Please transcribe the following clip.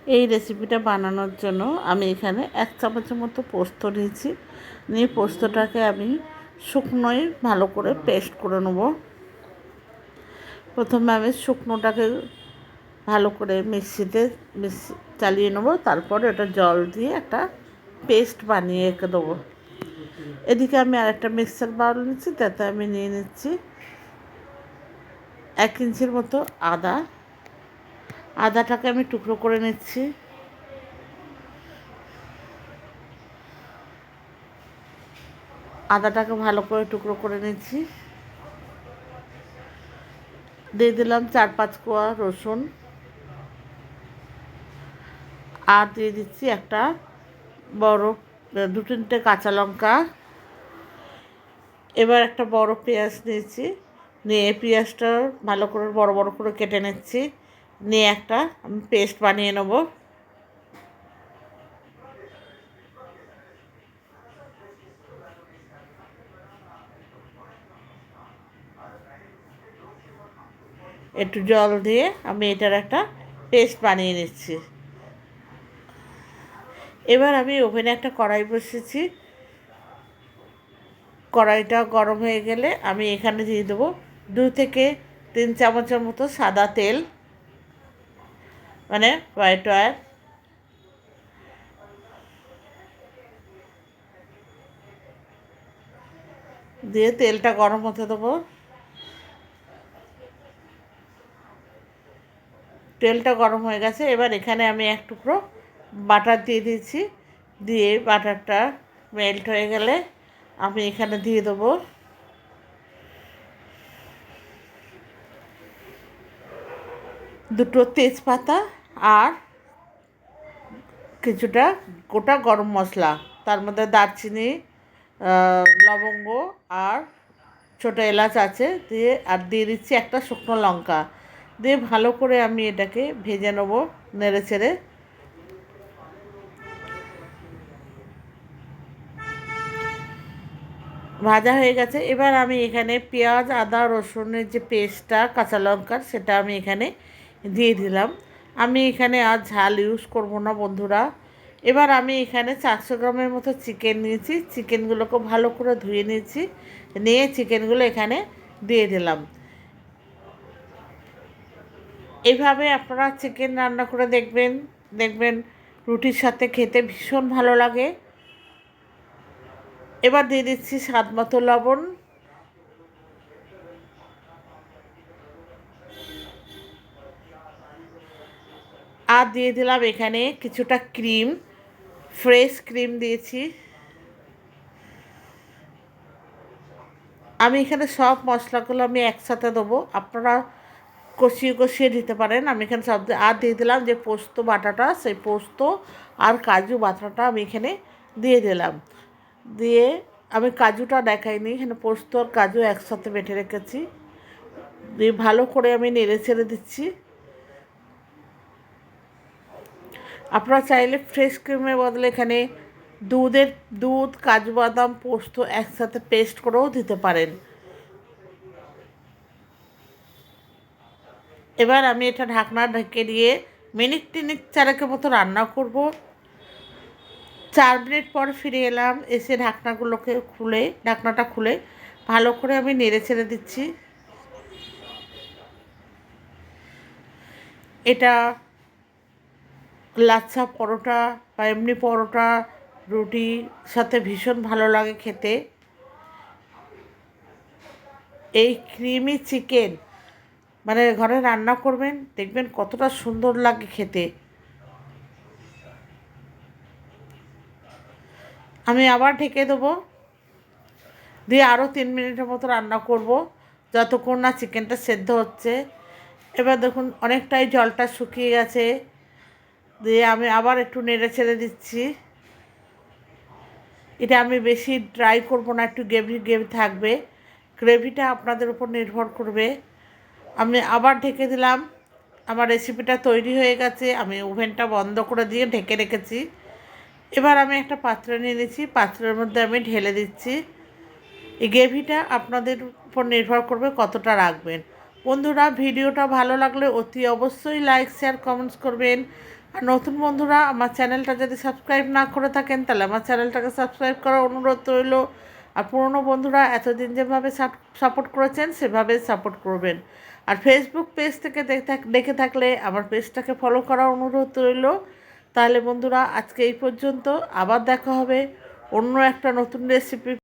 এই রেসিপিটা বানানোর জন্য আমি এখানে 1 চামচের মতো পোস্ত নিয়েছি। নিয়ে পোস্তটাকে আমি শুকনোয় ভালো করে পেস্ট করে নেব। প্রথমে আমি শুকনোটাকে ভালো করে মিক্সিতে চালিয়ে নেব, তারপর এটা জল দিয়ে একটা পেস্ট বানিয়ে রেখে দেবো। এদিকে আমি আরেকটা মিক্সার বাউল নিচ্ছি, তাতে আমি নিয়ে নিচ্ছি 1 ইঞ্চির মতো আদা। আদাটাকে আমি টুকরো করে নিচ্ছি। আদাটাকে ভালো করে টুকরো করে নিচ্ছি। দিয়ে দিলাম 4-5 কোয়া রসুন, আর দিয়ে দিচ্ছি একটা বড় 2-3টে কাঁচা লঙ্কা। এবার একটা বড় পেঁয়াজ নিয়েছি, নিয়ে পেঁয়াজটা ভালো করে বড় বড় করে কেটে নিচ্ছি। নিয়ে একটা আমি পেস্ট বানিয়ে নেব। একটু জল দিয়ে আমি এটার একটা পেস্ট বানিয়ে নিচ্ছি। এবার আমি ওভেনে একটা কড়াই বসিয়েছি। কড়াইটা গরম হয়ে গেলে আমি এখানে দিয়ে দেবো 2-3 চামচের মতো সাদা তেল, মানে হোয়াইট অয়েল। দিয়ে তেলটা গরম হতে দেবো। তেলটা গরম হয়ে গেছে। এবার এখানে আমি এক টুকরো বাটার দিয়ে দিয়েছি। দিয়ে বাটারটা মেল্ট হয়ে গেলে আমি এখানে দিয়ে দেবো 2টো তেজপাতা আর কিছুটা গোটা গরম মশলা, তার মধ্যে দারচিনি, লবঙ্গ আর ছোটো এলাচ আছে। দিয়ে দিচ্ছি একটা শুকনো লঙ্কা। দিয়ে ভালো করে আমি এটাকে ভেজে নেবো নেড়ে চেড়ে। ভাজা হয়ে গেছে। এবার আমি এখানে পেঁয়াজ, আদা, রসুনের যে পেস্টটা, কাঁচা লঙ্কার, সেটা আমি এখানে দিয়ে দিলাম। আমি এখানে আর ঝাল ইউজ করব না বন্ধুরা। এবার আমি এখানে 400 গ্রামের মতো চিকেন নিয়েছি। চিকেনগুলোকে ভালো করে ধুয়ে নিয়েছি। নিয়ে চিকেনগুলো এখানে দিয়ে দিলাম। এইভাবে আপনারা চিকেন রান্না করে দেখবেন, দেখবেন রুটির সাথে খেতে ভীষণ ভালো লাগে। এবার দিয়ে দিচ্ছি স্বাদ মতো লবণ। আর দিয়ে দিলাম এখানে কিছুটা ক্রিম, ফ্রেশ ক্রিম দিয়েছি। আমি এখানে সব মশলাগুলো আমি একসাথে দেবো, আপনারা কষিয়ে কষিয়ে দিতে পারেন। আমি এখানে সব আর দিয়ে দিলাম যে পোস্ত বাটাটা, সেই পোস্ত আর কাজু বাটাটা আমি এখানে দিয়ে দিলাম। দিয়ে আমি কাজুটা দেখাইনি, এখানে পোস্ত আর কাজু একসাথে বেটে রেখেছি। দিয়ে ভালো করে আমি নেড়ে ছেড়ে দিচ্ছি। আপনারা চাইলে ফ্রেশ ক্রিমের বদলে এখানে দুধ, কাজু বাদাম, পোস্ত একসাথে পেস্ট করেও দিতে পারেন। এবার আমি এটা ঢাকনা ঢেকে দিয়ে মিনিট 3-4 মতো রান্না করব। 4 মিনিট পর ফিরে এলাম। এসে ঢাকনাটা খুলে ভালো করে আমি নেড়ে ছেড়ে দিচ্ছি। এটা লাচ্ছা পরোটা বা এমনি পরোটা, রুটির সাথে ভীষণ ভালো লাগে খেতে। এই ক্রিমি চিকেন মানে ঘরে রান্না করবেন, দেখবেন কতটা সুন্দর লাগে খেতে। আমি আবার ঢেকে দেবো। দিয়ে আরও 3 মিনিটের মতো রান্না করব, যতক্ষণ না চিকেনটা সেদ্ধ হচ্ছে। এবার দেখুন অনেকটাই জলটা শুকিয়ে গেছে। দিয়ে আমি আবার একটু নেড়ে ছেড়ে দিচ্ছি। এটা আমি বেশি ড্রাই করব না, একটু গ্রেভি গ্রেভি থাকবে। গ্রেভিটা আপনাদের উপর নির্ভর করবে। আমি আবার ঢেকে দিলাম। আমার রেসিপিটা তৈরি হয়ে গেছে। আমি ওভেনটা বন্ধ করে দিয়ে ঢেকে রেখেছি। এবার আমি একটা পাত্র নিয়ে নিয়েছি, পাত্রের মধ্যে আমি ঢেলে দিচ্ছি। এই গ্রেভিটা আপনাদের উপর নির্ভর করবে কতটা রাখবেন। বন্ধুরা, ভিডিওটা ভালো লাগলে অতি অবশ্যই লাইক, শেয়ার, কমেন্টস করবেন। আর নতুন বন্ধুরা আমার চ্যানেলটা যদি সাবস্ক্রাইব না করে থাকেন তাহলে আমার চ্যানেলটাকে সাবস্ক্রাইব করার অনুরোধ রইল। আর পুরনো বন্ধুরা এতদিন যেভাবে সাপোর্ট করেছেন সেভাবে সাপোর্ট করবেন। আর ফেসবুক পেজ থেকে দেখে থাকলে আমার পেজটাকে ফলো করার অনুরোধ রইল। তাহলে বন্ধুরা আজকে এই পর্যন্ত, আবার দেখা হবে অন্য একটা নতুন রেসিপি